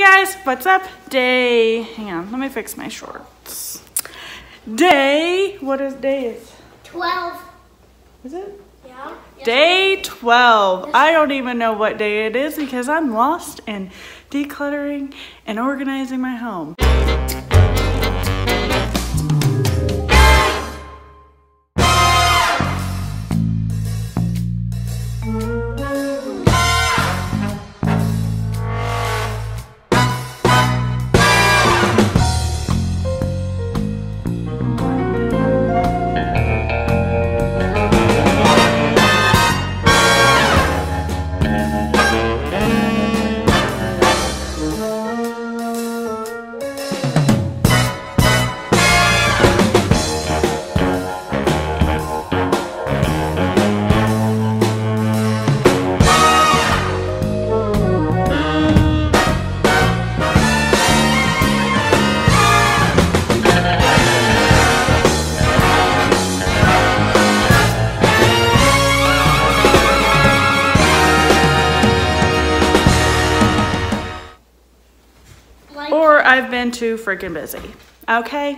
guys, what's up? Hang on, let me fix my shorts. What is day is? 12. Is it? Yeah. Day 12. I don't even know what day it is because I'm lost in decluttering and organizing my home. Or I've been too freaking busy, okay?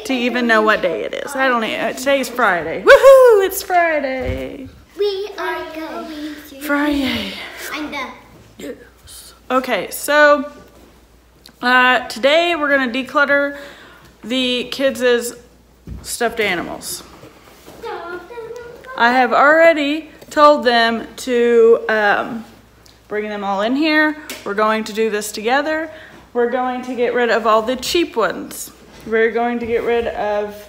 To even know what day it is. I don't know. Today's Friday. Woohoo! It's Friday. We are going to Friday. I'm done. Yes. Okay, so today we're gonna declutter the kids' stuffed animals. I have already told them to bring them all in here. We're going to do this together. We're going to get rid of all the cheap ones. We're going to get rid of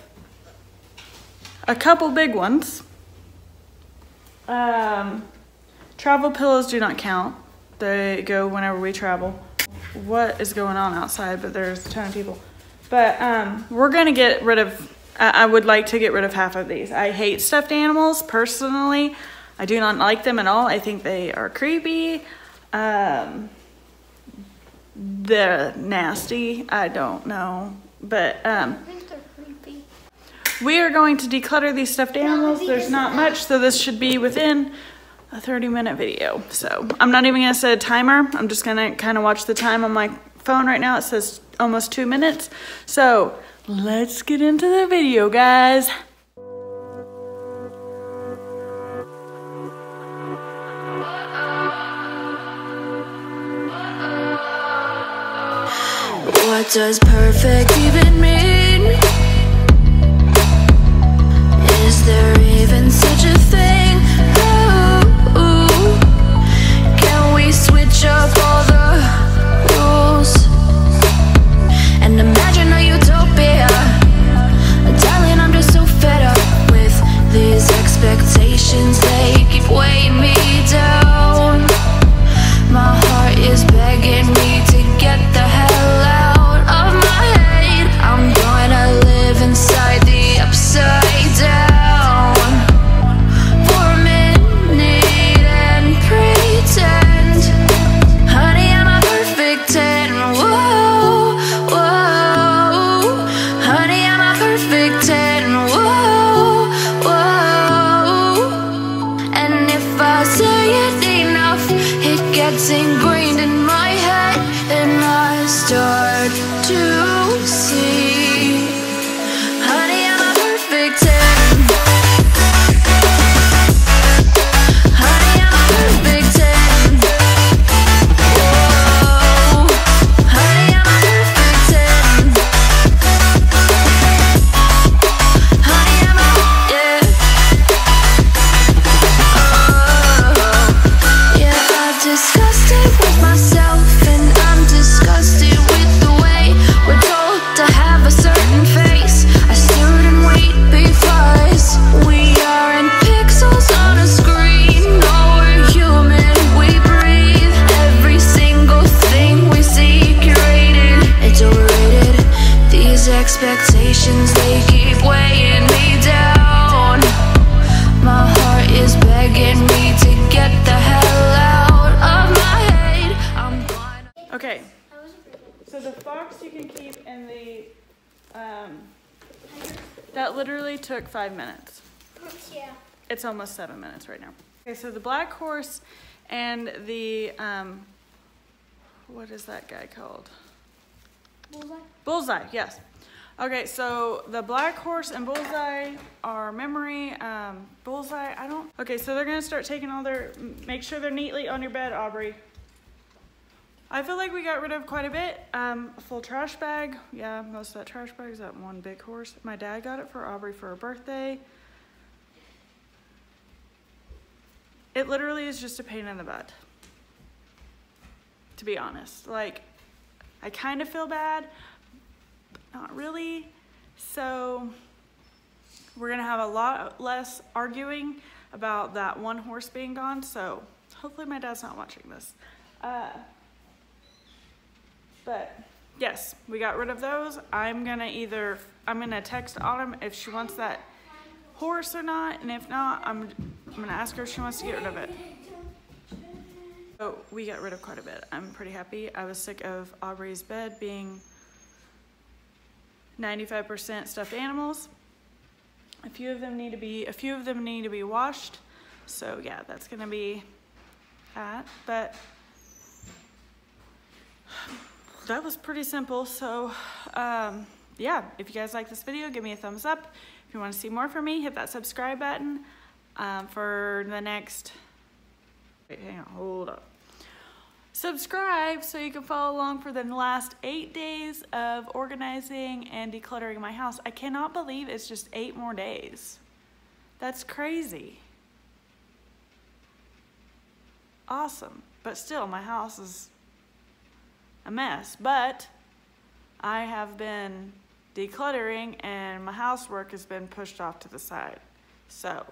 a couple big ones. Travel pillows do not count. They go whenever we travel. What is going on outside? But there's a ton of people. But we're gonna get rid of, I would like to get rid of half of these. I hate stuffed animals, personally. I do not like them at all. I think they are creepy. They're nasty. I don't know. But I think they're creepy. we are going to declutter these stuffed animals. There's not much, so this should be within a 30-minute video. So I'm not even gonna set a timer. I'm just gonna kind of watch the time on my phone right now. It says almost 2 minutes. So let's get into the video, guys. What does perfect even mean? Is there even such a thing? Ooh, can we switch up all the rules and imagine a utopia? Darling, I'm just so fed up with these expectations. They keep weighing me down. My heart is begging me to get the hell out of my head. I'm gonna live inside the upside down for a minute and pretend, honey, I'm a perfect 10. Whoa, whoa, honey, I'm a perfect 10. Whoa, whoa, and if I say it enough, it gets ingrained in my head, and I start to see, honey, I'm a perfect 10. Honey, I'm a perfect 10. Whoa, honey, I'm a perfect 10. Honey, I'm a, yeah. Oh, yeah, I've discussed it with myself, and I'm disgusted with the way we're told to have a certain face, a certain weight, because we aren't pixels on a screen. No, we're human, we breathe. Every single thing we see curated, it's overrated. These expectations, they keep weighing me down. My heart is begging me to get the hell out of my head. I'm blind. Okay, so the fox you can keep in the, that literally took 5 minutes. Yeah. It's almost 7 minutes right now. Okay, so the black horse and the what is that guy called? Bullseye. Bullseye, yes. Okay, so the black horse and Bullseye are memory. Bullseye, okay, so they're gonna start taking all their, make sure they're neatly on your bed, Aubrey. I feel like we got rid of quite a bit. A full trash bag. Yeah, most of that trash bag is that one big horse. My dad got it for Aubrey for her birthday. It literally is just a pain in the butt, to be honest. Like, I kind of feel bad, but not really. So we're gonna have a lot less arguing about that one horse being gone. So hopefully my dad's not watching this. But yes, we got rid of those. I'm gonna text Autumn if she wants that horse or not, and if not, I'm gonna ask her if she wants to get rid of it. So we got rid of quite a bit. I'm pretty happy. I was sick of Aubrey's bed being 95% stuffed animals. A few of them need to be washed. So yeah, that's gonna be that. But that was pretty simple. So yeah, if you guys like this video, give me a thumbs up. If you want to see more from me, hit that subscribe button for the next, wait, hang on, hold up. Subscribe so you can follow along for the last 8 days of organizing and decluttering my house. I cannot believe it's just 8 more days. That's crazy. Awesome. But still, my house is a mess. But I have been decluttering and my housework has been pushed off to the side. So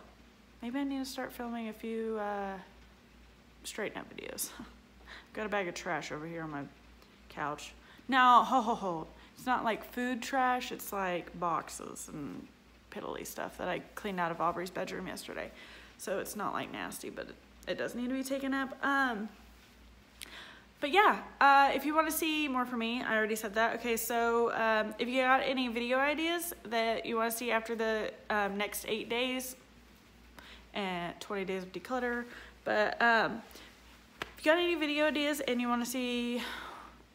maybe I need to start filming a few straighten up videos. Got a bag of trash over here on my couch. Now, hold. It's not like food trash, it's like boxes and piddly stuff that I cleaned out of Aubrey's bedroom yesterday. So it's not like nasty, but it does need to be taken up. But yeah, if you want to see more from me, I already said that. Okay, so if you got any video ideas that you want to see after the next 8 days and 20 days of declutter, but if you got any video ideas and you want to see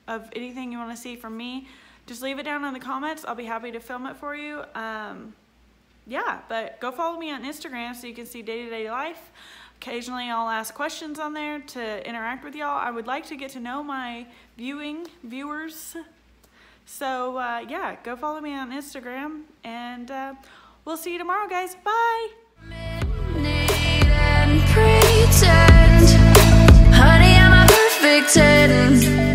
of anything you want to see from me, just leave it down in the comments. I'll be happy to film it for you. Yeah, but go follow me on Instagram so you can see day-to-day life. Occasionally I'll ask questions on there to interact with y'all. I would like to get to know my viewers. So yeah, go follow me on Instagram, and we'll see you tomorrow, guys. Bye. Honey, I'm a perfect 10.